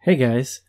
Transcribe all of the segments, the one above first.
Hey guys,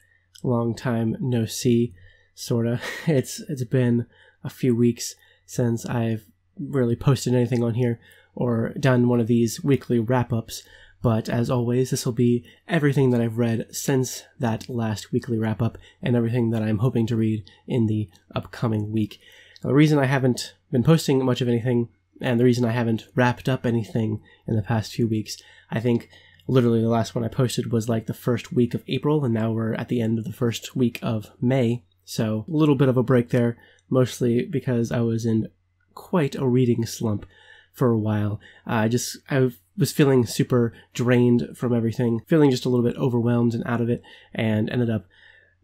long time no see, sorta. It's been a few weeks since I've really posted anything on here or done one of these weekly wrap-ups, but as always, this will be everything that I've read since that last weekly wrap-up and everything that I'm hoping to read in the upcoming week. Now, the reason I haven't been posting much of anything and the reason I haven't wrapped up anything in the past few weeks, I think literally the last one I posted was like the first week of April, and now we're at the end of the first week of May, so a little bit of a break there, mostly because I was in quite a reading slump for a while. I was feeling super drained from everything, feeling just a little bit overwhelmed and out of it, and ended up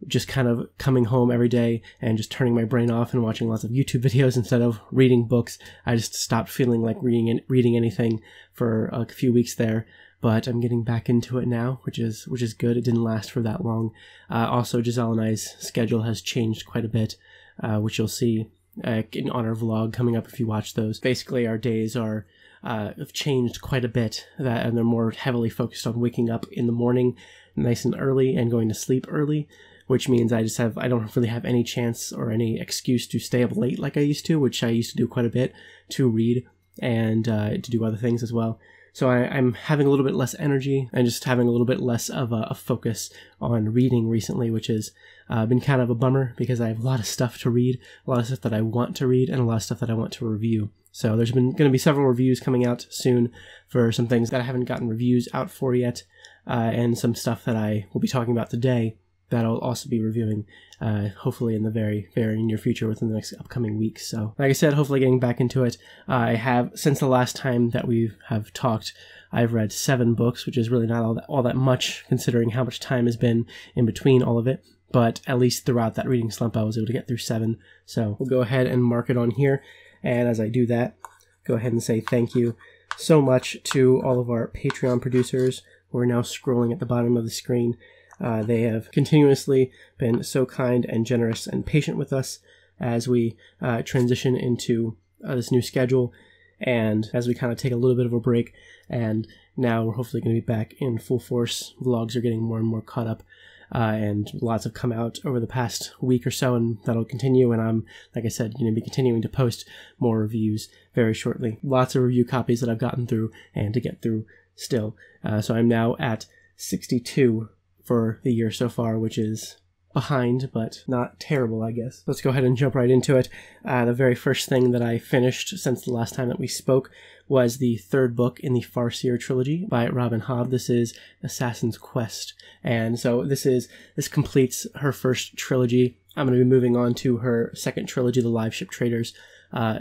just kind of coming home every day and just turning my brain off and watching lots of YouTube videos instead of reading books. I just stopped feeling like reading anything for a few weeks there. But I'm getting back into it now, which is good. It didn't last for that long. Also, Giselle and I's schedule has changed quite a bit, which you'll see on our vlog coming up if you watch those. Basically, our days have changed quite a bit, and they're more heavily focused on waking up in the morning nice and early and going to sleep early, which means I don't really have any chance or any excuse to stay up late like I used to, which I used to do quite a bit, to read and to do other things as well. So I'm having a little bit less energy and just having a little bit less of a focus on reading recently, which has been kind of a bummer because I have a lot of stuff to read, a lot of stuff that I want to read, and a lot of stuff that I want to review. So there's going to be several reviews coming out soon for some things that I haven't gotten reviews out for yet, and some stuff that I will be talking about today that I'll also be reviewing, hopefully in the very, very near future within the next upcoming weeks. So, like I said, hopefully getting back into it. I have, since the last time that we have talked, I've read 7 books, which is really not all that much considering how much time has been in between all of it. But at least throughout that reading slump, I was able to get through 7. So we'll go ahead and mark it on here. And as I do that, go ahead and say thank you so much to all of our Patreon producers who are now scrolling at the bottom of the screen. They have continuously been so kind and generous and patient with us as we transition into this new schedule and as we kind of take a little bit of a break, and now we're hopefully going to be back in full force. Vlogs are getting more and more caught up, and lots have come out over the past week or so, and that'll continue, and I'm, like I said, going to be continuing to post more reviews very shortly. Lots of review copies that I've gotten through and to get through still. So I'm now at 62 for the year so far, which is behind, but not terrible, I guess. Let's go ahead and jump right into it. The very first thing that I finished since the last time that we spoke was the 3rd book in the Farseer trilogy by Robin Hobb. This is Assassin's Quest, and so this completes her first trilogy. I'm going to be moving on to her 2nd trilogy, The Live Ship Traders,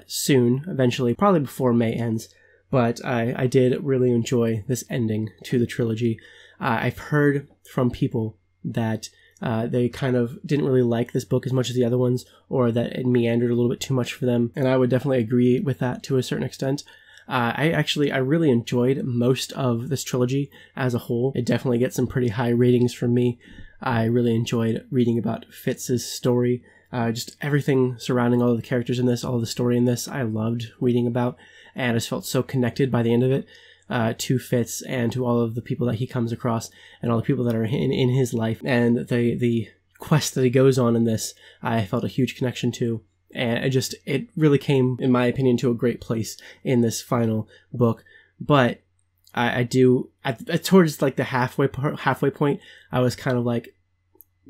soon, eventually, probably before May ends. But I did really enjoy this ending to the trilogy. I've heard from people that they kind of didn't really like this book as much as the other ones, or that it meandered a little bit too much for them, and I would definitely agree with that to a certain extent. I really enjoyed most of this trilogy as a whole. It definitely gets some pretty high ratings from me. I really enjoyed reading about Fitz's story, just everything surrounding all of the characters in this, all of the story in this, I loved reading about, and I just felt so connected by the end of it. To Fitz and to all of the people that he comes across and all the people that are in his life, and the quest that he goes on in this, I felt a huge connection to, and it really came, in my opinion, to a great place in this final book. But I do towards like the halfway point, I was kind of like,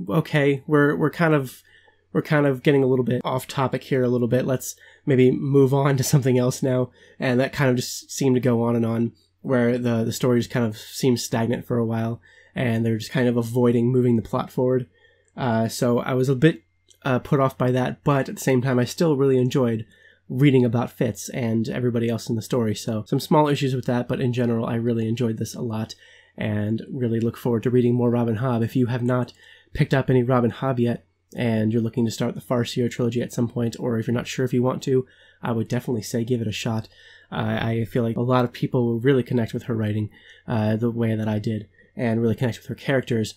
okay, we're kind of getting a little bit off topic here a little bit. Let's maybe move on to something else now. And that kind of just seemed to go on and on, where the story just kind of seemed stagnant for a while, and they're just kind of avoiding moving the plot forward. So I was a bit put off by that, but at the same time, I still really enjoyed reading about Fitz and everybody else in the story. So some small issues with that, but in general, I really enjoyed this a lot and really look forward to reading more Robin Hobb. If you have not picked up any Robin Hobb yet, and you're looking to start the Farseer trilogy at some point, or if you're not sure if you want to, I would definitely say give it a shot. I feel like a lot of people will really connect with her writing the way that I did, and really connect with her characters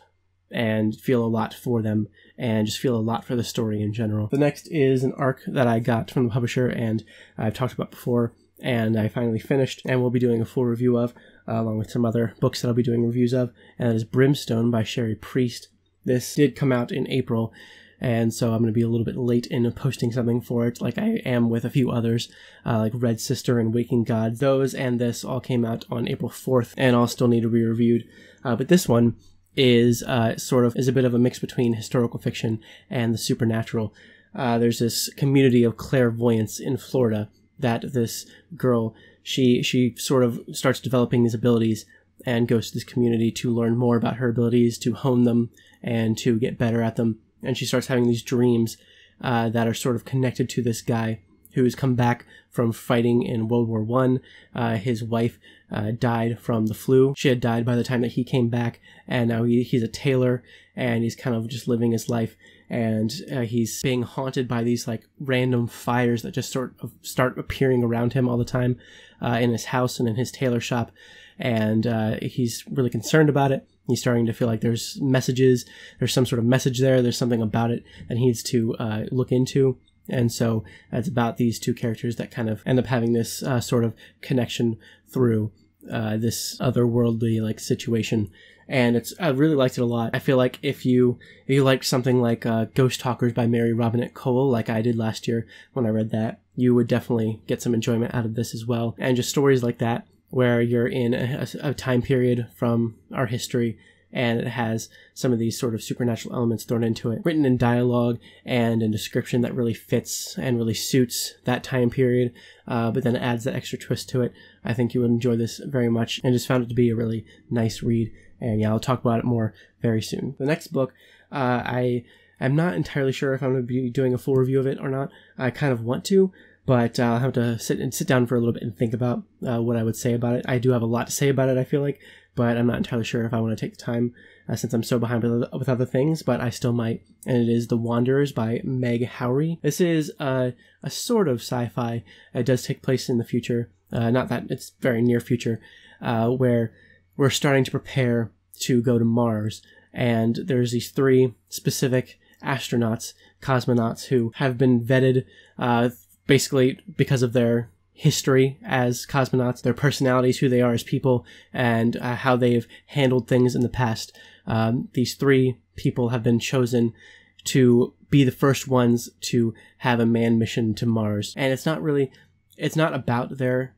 and feel a lot for them, and just feel a lot for the story in general. The next is an arc that I got from the publisher, and I've talked about before, and I finally finished, and we'll be doing a full review of, along with some other books that I'll be doing reviews of, and that is Brimstone by Sherry Priest. This did come out in April, and so I'm going to be a little bit late in posting something for it, like I am with a few others, like Red Sister and Waking God. Those and this all came out on April 4th, and all still need to be reviewed. But this one is is a bit of a mix between historical fiction and the supernatural. There's this community of clairvoyants in Florida that this girl, she sort of starts developing these abilities and goes to this community to learn more about her abilities, to hone them, and to get better at them. And she starts having these dreams that are sort of connected to this guy who's come back from fighting in World War I. His wife died from the flu. She had died by the time that he came back, and now he's a tailor, and he's kind of just living his life. And he's being haunted by these like random fires that just sort of start appearing around him all the time in his house and in his tailor shop. And he's really concerned about it. He's starting to feel like there's messages, there's some sort of message there, there's something about it that he needs to look into. And so it's about these two characters that kind of end up having this sort of connection through this otherworldly like situation. And I really liked it a lot. I feel like if you liked something like Ghost Talkers by Mary Robinette Kowal, like I did last year when I read that, you would definitely get some enjoyment out of this as well. And just stories like that, where you're in a time period from our history, and it has some of these sort of supernatural elements thrown into it, written in dialogue and in description that really fits and really suits that time period, but then adds that extra twist to it. I think you would enjoy this very much, and just found it to be a really nice read. And yeah, I'll talk about it more very soon. The next book, I'm not entirely sure if I'm going to be doing a full review of it or not. I kind of want to, but I'll have to sit down for a little bit and think about what I would say about it. I do have a lot to say about it, I feel like, but I'm not entirely sure if I want to take the time since I'm so behind with other things, but I still might. And it is The Wanderers by Meg Howry. This is a sort of sci-fi. It does take place in the future, not that it's very near future, where we're starting to prepare to go to Mars. And there's these 3 specific astronauts, cosmonauts, who have been vetted basically because of their history as cosmonauts, their personalities, who they are as people, and how they've handled things in the past. These 3 people have been chosen to be the first ones to have a manned mission to Mars. And it's not about their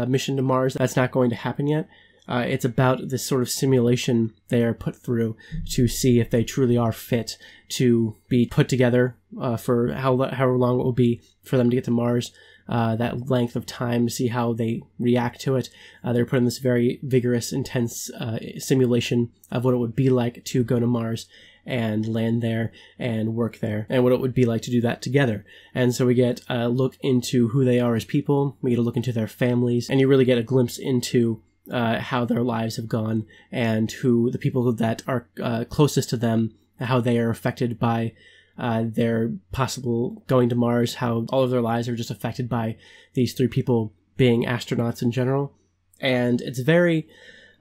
mission to Mars. That's not going to happen yet. It's about this sort of simulation they are put through to see if they truly are fit to be put together for however long it will be for them to get to Mars, that length of time, to see how they react to it. They're put in this very vigorous, intense simulation of what it would be like to go to Mars and land there and work there, and what it would be like to do that together. And so we get a look into who they are as people, we get a look into their families, and you really get a glimpse into how their lives have gone, and who the people that are closest to them, how they are affected by their possible going to Mars, how all of their lives are just affected by these 3 people being astronauts in general. And it's very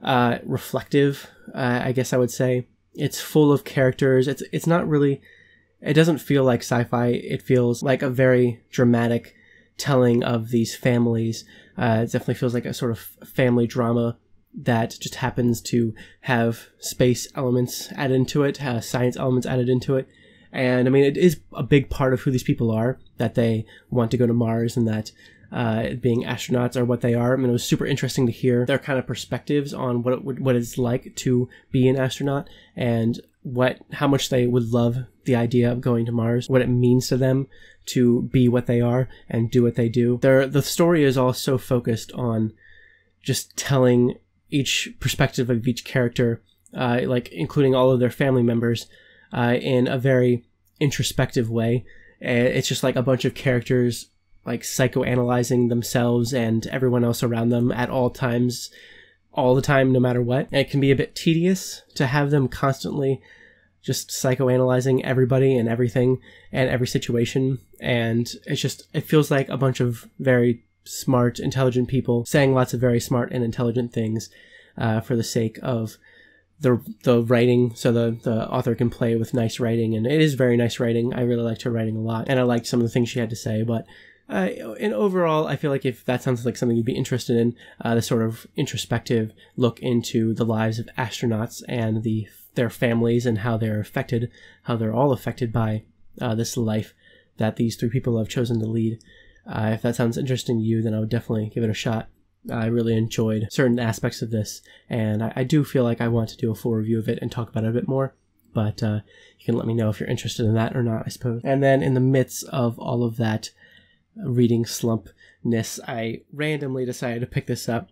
reflective, I guess I would say. It's full of characters. It's not really, it doesn't feel like sci-fi. It feels like a very dramatic telling of these families. It definitely feels like a sort of family drama that just happens to have space elements added into it, science elements added into it. And I mean, it is a big part of who these people are, that they want to go to Mars, and that being astronauts are what they are. I mean, it was super interesting to hear their kind of perspectives on what it's like to be an astronaut, and how much they would love the idea of going to Mars, what it means to them to be what they are and do what they do. The story is all so focused on just telling each perspective of each character, like including all of their family members, in a very introspective way. It's just like a bunch of characters like psychoanalyzing themselves and everyone else around them at all times, all the time, no matter what. And it can be a bit tedious to have them constantly just psychoanalyzing everybody and everything and every situation. And it feels like a bunch of very smart, intelligent people saying lots of very smart and intelligent things for the sake of the writing, so the author can play with nice writing. And it is very nice writing. I really liked her writing a lot, and I liked some of the things she had to say. But in overall, I feel like if that sounds like something you'd be interested in, the sort of introspective look into the lives of astronauts and the their families and how they're all affected by this life that these three people have chosen to lead. If that sounds interesting to you, then I would definitely give it a shot. I really enjoyed certain aspects of this, and I do feel like I want to do a full review of it and talk about it a bit more, but you can let me know if you're interested in that or not, I suppose. And then in the midst of all of that reading slumpness, I randomly decided to pick this up,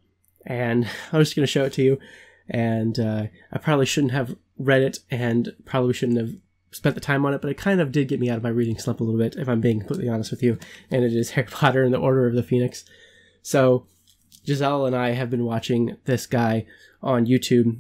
and I'm just going to show it to you, and I probably shouldn't have read it, and probably shouldn't have spent the time on it, but it kind of did get me out of my reading slump a little bit, if I'm being completely honest with you, and it is Harry Potter and the Order of the Phoenix. So Giselle and I have been watching this guy on YouTube.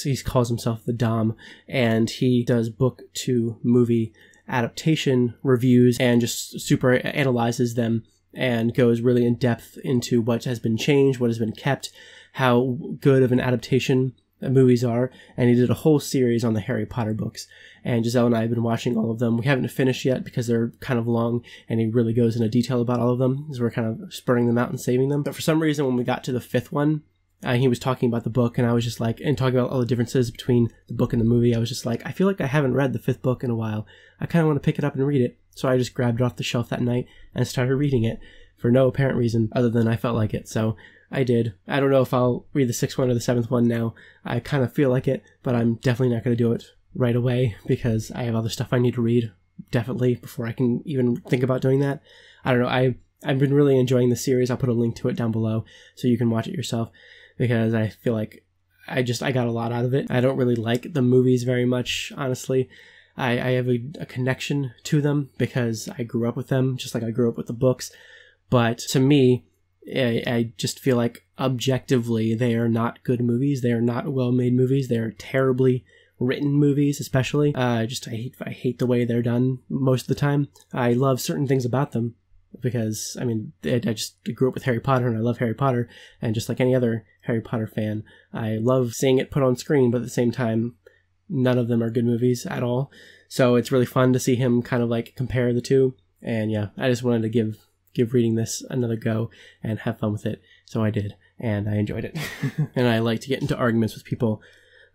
He calls himself the Dom, and he does book to movie adaptation reviews and just super analyzes them and goes really in depth into what has been changed, what has been kept, how good of an adaptation movies are, and he did a whole series on the Harry Potter books. And Giselle and I have been watching all of them. We haven't finished yet because they're kind of long, and he really goes into detail about all of them, so we're kind of spurring them out and saving them. But for some reason, when we got to the fifth one, he was talking about the book, and I was just like, and talking about all the differences between the book and the movie, I was just like, I feel like I haven't read the fifth book in a while. I kind of want to pick it up and read it. So I just grabbed it off the shelf that night and started reading it for no apparent reason other than I felt like it. So I did. I don't know if I'll read the sixth one or the seventh one now. I kind of feel like it, but I'm definitely not going to do it right away because I have other stuff I need to read, definitely, before I can even think about doing that. I don't know. I've been really enjoying the series. I'll put a link to it down below so you can watch it yourself, because I feel like I got a lot out of it. I don't really like the movies very much, honestly. I have a connection to them because I grew up with them, just like I grew up with the books. But to me, I just feel like objectively they are not good movies. They are not well-made movies. They are terribly written movies, especially. I hate the way they're done most of the time. I love certain things about them because, I mean, I just grew up with Harry Potter and I love Harry Potter, and just like any other Harry Potter fan, I love seeing it put on screen, but at the same time, none of them are good movies at all. So it's really fun to see him kind of like compare the two, and yeah, I just wanted to give reading this another go and have fun with it. So I did, and I enjoyed it. And I like to get into arguments with people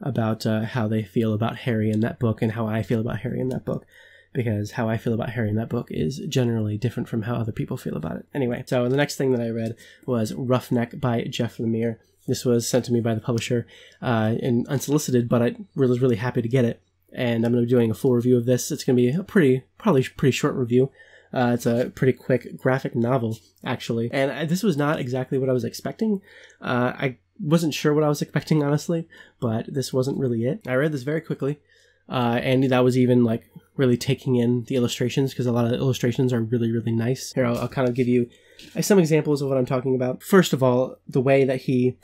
about how they feel about Harry in that book and how I feel about Harry in that book, because how I feel about Harry in that book is generally different from how other people feel about it. Anyway, so the next thing that I read was Roughneck by Jeff Lemire. This was sent to me by the publisher and unsolicited, but I was really happy to get it. And I'm going to be doing a full review of this. It's going to be a probably pretty short review. It's a pretty quick graphic novel, actually. And this was not exactly what I was expecting. I wasn't sure what I was expecting, honestly, but this wasn't really it. I read this very quickly, and that was even like really taking in the illustrations, because a lot of the illustrations are really, really nice. Here, I'll kind of give you some examples of what I'm talking about. First of all, the way that he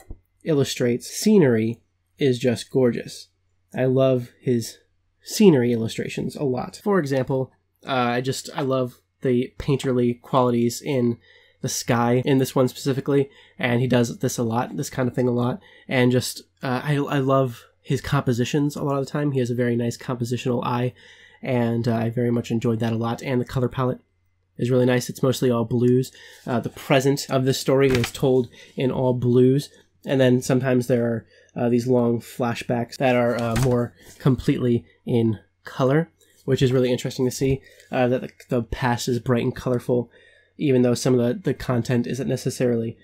illustrates scenery is just gorgeous. I love his scenery illustrations a lot. For example, I love the painterly qualities in the sky in this one specifically, and he does this kind of thing a lot, and just I love his compositions a lot of the time. He has a very nice compositional eye, and I very much enjoyed that a lot, and the color palette is really nice. It's mostly all blues. The present of this story is told in all blues, and then sometimes there are these long flashbacks that are more completely in color, which is really interesting to see, that the past is bright and colorful, even though some of the content isn't necessarily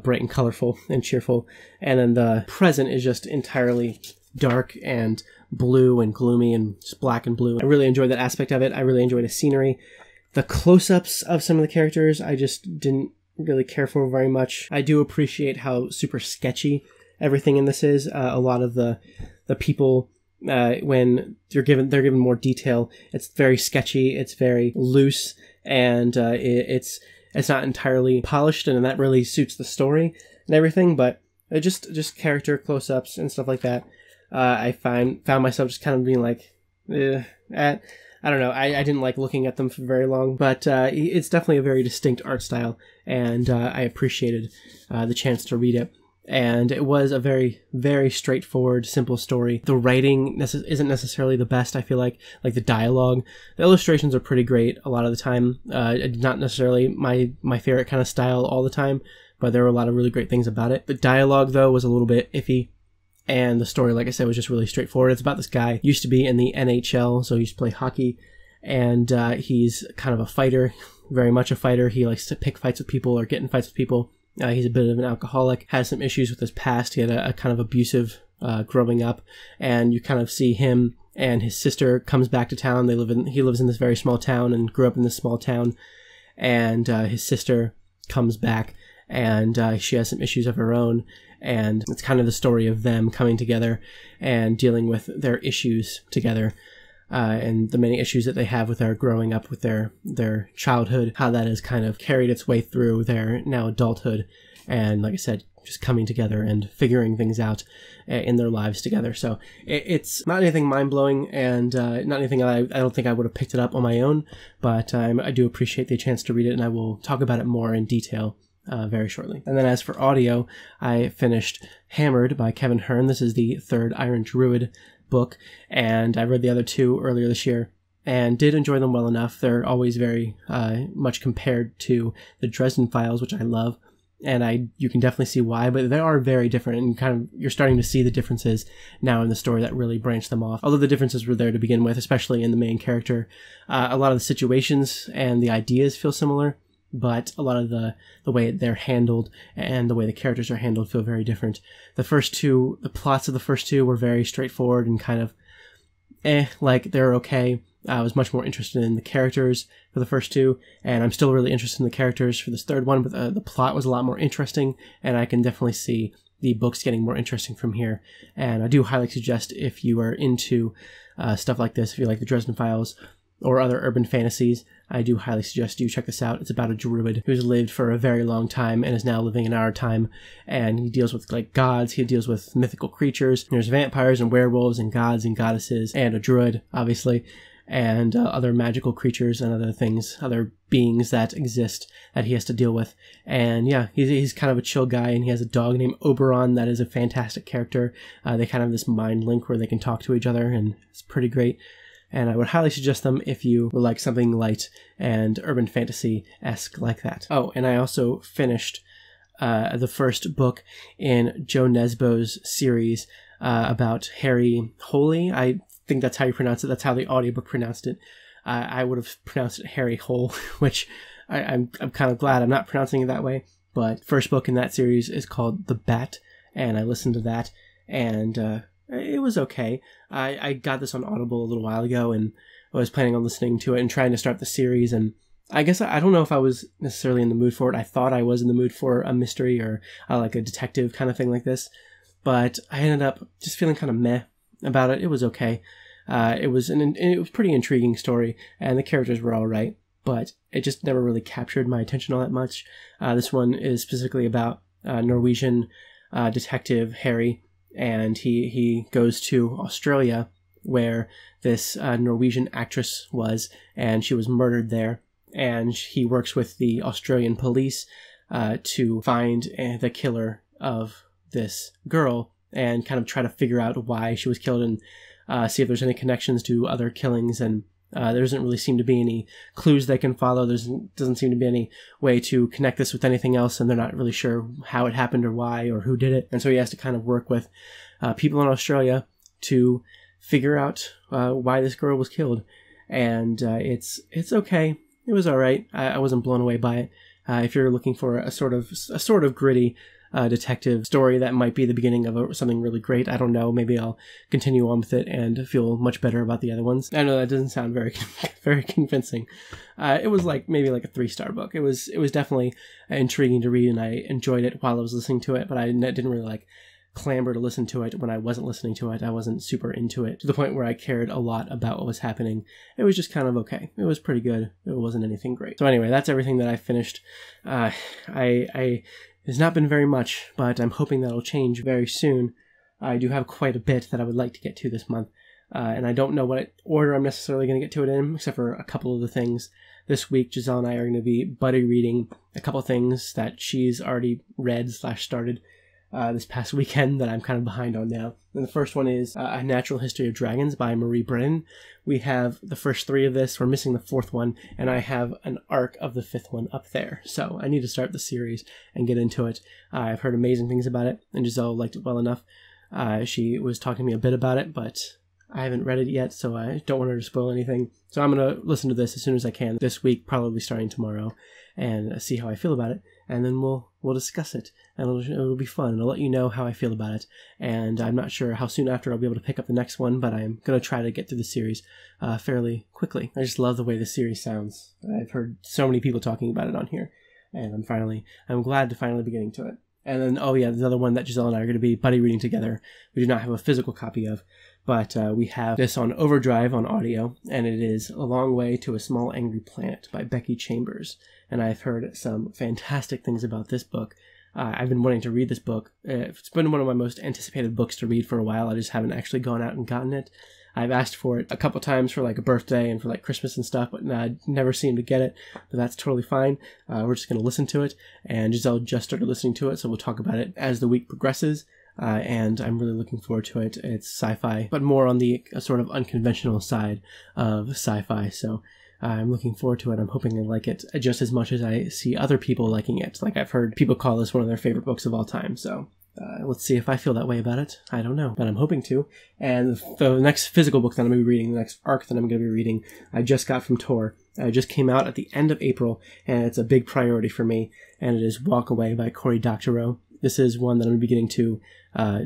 bright and colorful and cheerful. And then the present is just entirely dark and blue and gloomy and just black and blue. I really enjoyed that aspect of it. I really enjoyed the scenery. The close-ups of some of the characters I just didn't really care for very much. I do appreciate how super sketchy everything in this is. A lot of the people, when they're given more detail, it's very sketchy, it's very loose, and it's not entirely polished, and that really suits the story and everything. But just character close-ups and stuff like that, I found myself just kind of being like, I don't know. I didn't like looking at them for very long, but it's definitely a very distinct art style, and I appreciated the chance to read it. And it was a very, very straightforward, simple story. The writing isn't necessarily the best, I feel like the dialogue. The illustrations are pretty great a lot of the time. Not necessarily my favorite kind of style all the time, but there were a lot of really great things about it. The dialogue, though, was a little bit iffy, And the story, like I said, was just really straightforward. It's about this guy, used to be in the NHL, so he used to play hockey, and he's kind of a fighter, very much a fighter. He likes to pick fights with people or get in fights with people. He's a bit of an alcoholic, has some issues with his past. He had a kind of abusive growing up, and you kind of see him and his sister comes back to town. He lives in this very small town and grew up in this small town, and his sister comes back, and she has some issues of her own, and it's kind of the story of them coming together and dealing with their issues together, and the many issues that they have with their growing up, with their childhood, how that has kind of carried its way through their now adulthood, and like I said, just coming together and figuring things out in their lives together. So it's not anything mind-blowing, and not anything I don't think I would have picked it up on my own, but I do appreciate the chance to read it, and I will talk about it more in detail very shortly. And then as for audio, I finished Hammered by Kevin Hearn. This is the third Iron Druid book, and I read the other two earlier this year and did enjoy them well enough. They're always very much compared to the Dresden Files, which I love, and you can definitely see why, but they are very different, and you're starting to see the differences now in the story that really branch them off. Although the differences were there to begin with, especially in the main character. A lot of the situations and the ideas feel similar, but a lot of the way they're handled and the way the characters are handled feel very different. The plots of the first two were very straightforward and kind of like they're okay. I was much more interested in the characters for the first two, and I'm still really interested in the characters for this third one, but the plot was a lot more interesting, and I can definitely see the books getting more interesting from here. And I do highly suggest, if you are into stuff like this, if you like the Dresden Files or other urban fantasies, I do highly suggest you check this out. It's about a druid who's lived for a very long time and is now living in our time, and he deals with like gods, he deals with mythical creatures. There's vampires and werewolves and gods and goddesses, and a druid, obviously, and other magical creatures and other things, other beings that exist that he has to deal with. And yeah, he's kind of a chill guy, and he has a dog named Oberon that is a fantastic character. They kind of have this mind link where they can talk to each other, and it's pretty great. And I would highly suggest them if you would like something light and urban fantasy-esque like that. Oh, and I also finished the first book in Joe Nesbo's series about Harry Holy. I think that's how you pronounce it. That's how the audiobook pronounced it. I would have pronounced it Harry Hole, which I'm kind of glad I'm not pronouncing it that way. But first book in that series is called The Bat, and I listened to that, and it was okay. I got this on Audible a little while ago, and I was planning on listening to it and trying to start the series, and I guess I don't know if I was necessarily in the mood for it. I thought I was in the mood for a mystery or like a detective kind of thing like this, but I ended up just feeling kind of meh about it. It was okay. It was a pretty intriguing story, and the characters were all right, but it just never really captured my attention all that much. This one is specifically about Norwegian detective Harry, and he goes to Australia, where this Norwegian actress was, and she was murdered there, and he works with the Australian police to find the killer of this girl and kind of try to figure out why she was killed, and see if there's any connections to other killings. And there doesn't really seem to be any clues they can follow. There doesn't seem to be any way to connect this with anything else, and they're not really sure how it happened or why or who did it. And so he has to kind of work with people in Australia to figure out why this girl was killed. And it's okay. It was all right. I wasn't blown away by it. If you're looking for a sort of gritty detective story that might be the beginning of something really great, I don't know, maybe I'll continue on with it and feel much better about the other ones. I know that doesn't sound very very convincing. It was maybe like a 3-star book. It was definitely intriguing to read, and I enjoyed it while I was listening to it, but I didn't really clamber to listen to it when I wasn't listening to it. I wasn't super into it to the point where I cared a lot about what was happening. It was just kind of okay. It was pretty good. It wasn't anything great. So anyway, that's everything that I finished. It's not been very much, but I'm hoping that'll change very soon. I do have quite a bit that I would like to get to this month, and I don't know what order I'm necessarily going to get to it in, except for a couple of the things. This week, Giselle and I are going to be buddy reading a couple things that she's already read/started this past weekend that I'm kind of behind on now. And the first one is A Natural History of Dragons by Marie Brennan. We have the first 3 of this. We're missing the 4th one, and I have an arc of the 5th one up there. So I need to start the series and get into it. I've heard amazing things about it, and Giselle liked it well enough. She was talking to me a bit about it, but I haven't read it yet, so I don't want her to spoil anything. So I'm going to listen to this as soon as I can this week, probably starting tomorrow, and see how I feel about it. And then we'll discuss it, and it'll be fun. I'll let you know how I feel about it. And I'm not sure how soon after I'll be able to pick up the next one, but I'm going to try to get through the series fairly quickly. I just love the way the series sounds. I've heard so many people talking about it on here, and I'm glad to finally be getting to it. And then, oh yeah, the other one that Giselle and I are going to be buddy reading together. We do not have a physical copy of, but we have this on overdrive on audio, and it is A Long Way to a Small Angry Planet by Becky Chambers. And I've heard some fantastic things about this book. I've been wanting to read this book. It's been one of my most anticipated books to read for a while. I just haven't actually gone out and gotten it. I've asked for it a couple times for like a birthday and for like Christmas and stuff, but I never seem to get it. But that's totally fine. We're just going to listen to it, and Giselle just started listening to it, so we'll talk about it as the week progresses. And I'm really looking forward to it. It's sci-fi, but more on the sort of unconventional side of sci-fi. So I'm looking forward to it. I'm hoping I like it just as much as I see other people liking it. Like I've heard people call this one of their favorite books of all time. So let's see if I feel that way about it. I don't know, but I'm hoping to. And the next physical book that I'm going to be reading, the next arc that I'm going to be reading, I just got from Tor. It just came out at the end of April, and it's a big priority for me. And it is Walk Away by Cory Doctorow. This is one that I'm going to be getting to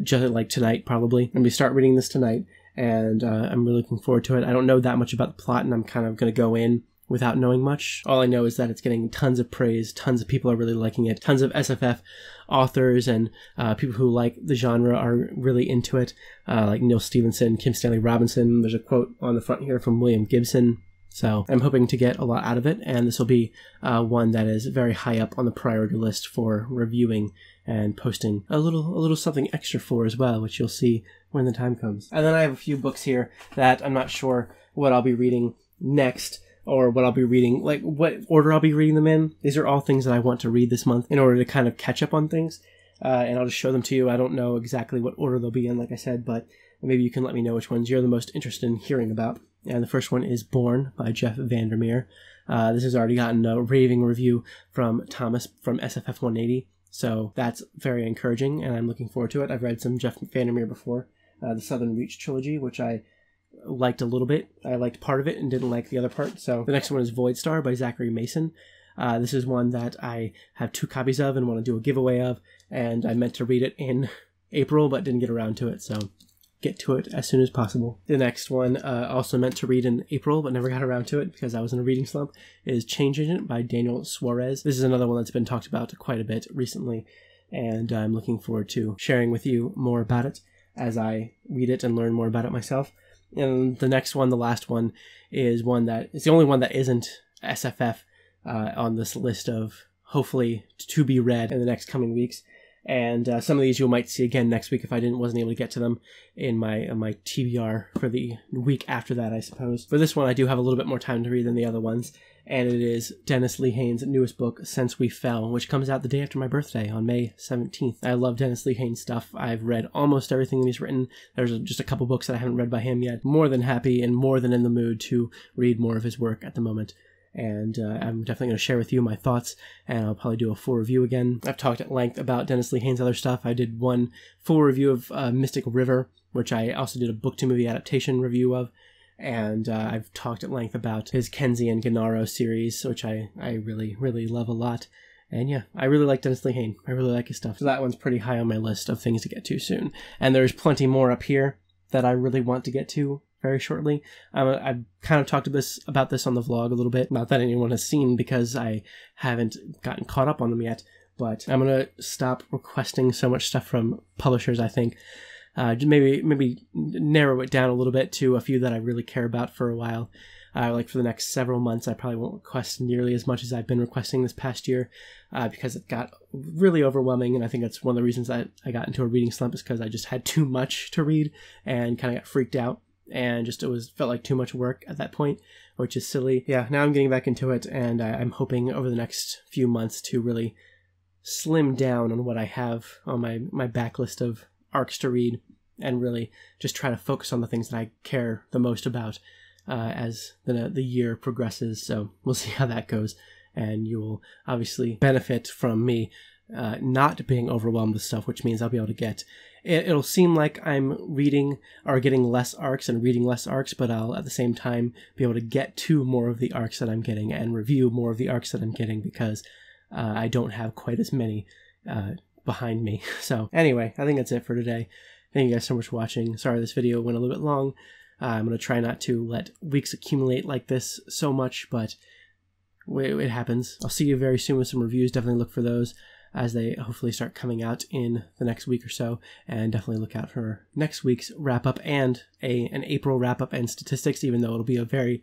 just like tonight, probably. I'm going to start reading this tonight, and I'm really looking forward to it. I don't know that much about the plot, and I'm kind of going to go in without knowing much. All I know is that it's getting tons of praise, tons of people are really liking it, tons of SFF authors and people who like the genre are really into it, like Neil Stephenson, Kim Stanley Robinson. There's a quote on the front here from William Gibson. So I'm hoping to get a lot out of it, and this will be one that is very high up on the priority list for reviewing and posting a little something extra for as well, which you'll see when the time comes. And then I have a few books here that I'm not sure what I'll be reading next, or what I'll be reading, like what order I'll be reading them in. These are all things that I want to read this month in order to kind of catch up on things, and I'll just show them to you. I don't know exactly what order they'll be in, like I said, but maybe you can let me know which ones you're the most interested in hearing about. And the first one is Born by Jeff Vandermeer. This has already gotten a raving review from Thomas from SFF 180, so that's very encouraging, and I'm looking forward to it. I've read some Jeff Vandermeer before, the Southern Reach trilogy, which I liked a little bit. I liked part of it and didn't like the other part. So the next one is Void Star by Zachary Mason. This is one that I have 2 copies of and want to do a giveaway of, and I meant to read it in April but didn't get around to it, so get to it as soon as possible. The next one, also meant to read in April but never got around to it because I was in a reading slump, is Change Agent by Daniel Suarez. This is another one that's been talked about quite a bit recently, and I'm looking forward to sharing with you more about it as I read it and learn more about it myself. And the next one, the last one, is one that is the only one that isn't SFF on this list of hopefully to be read in the next coming weeks. And some of these you might see again next week if I wasn't able to get to them in my TBR for the week after that, I suppose. For this one, I do have a little bit more time to read than the other ones, and it is Dennis Lehane's newest book, Since We Fell, which comes out the day after my birthday on May 17th. I love Dennis Lehane's stuff. I've read almost everything that he's written. There's just a couple books that I haven't read by him yet. More than happy and more than in the mood to read more of his work at the moment. And I'm definitely going to share with you my thoughts, and I'll probably do a full review again. I've talked at length about Dennis Lehane's other stuff. I did one full review of Mystic River, which I also did a book-to-movie adaptation review of, and I've talked at length about his Kenzie and Gennaro series, which I really, really love a lot. And yeah, I really like Dennis Lehane. I really like his stuff. So that one's pretty high on my list of things to get to soon. And there's plenty more up here that I really want to get to very shortly. I've kind of talked about this on the vlog a little bit. Not that anyone has seen because I haven't gotten caught up on them yet, but I'm going to stop requesting so much stuff from publishers, I think. Maybe narrow it down a little bit to a few that I really care about for a while. Like for the next several months, I probably won't request nearly as much as I've been requesting this past year because it got really overwhelming. And I think that's one of the reasons that I got into a reading slump is because I just had too much to read and kind of got freaked out. And just felt like too much work at that point, which is silly. Yeah, now I'm getting back into it, and I'm hoping over the next few months to really slim down on what I have on my backlist of arcs to read, and really just try to focus on the things that I care the most about as the year progresses. So we'll see how that goes, and you will obviously benefit from me not being overwhelmed with stuff, which means I'll be able to get... It'll seem like I'm reading or getting less arcs and reading less arcs, but I'll at the same time be able to get to more of the arcs that I'm getting and review more of the arcs that I'm getting because I don't have quite as many behind me. So anyway, I think that's it for today. Thank you guys so much for watching. Sorry this video went a little bit long. I'm going to try not to let weeks accumulate like this so much, but it happens. I'll see you very soon with some reviews. Definitely look for those as they hopefully start coming out in the next week or so, and definitely look out for next week's wrap-up and an April wrap-up and statistics, even though it'll be a very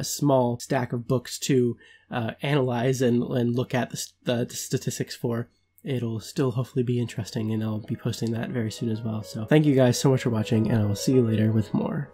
small stack of books to analyze and look at the statistics for. It'll still hopefully be interesting, and I'll be posting that very soon as well. So thank you guys so much for watching, and I will see you later with more.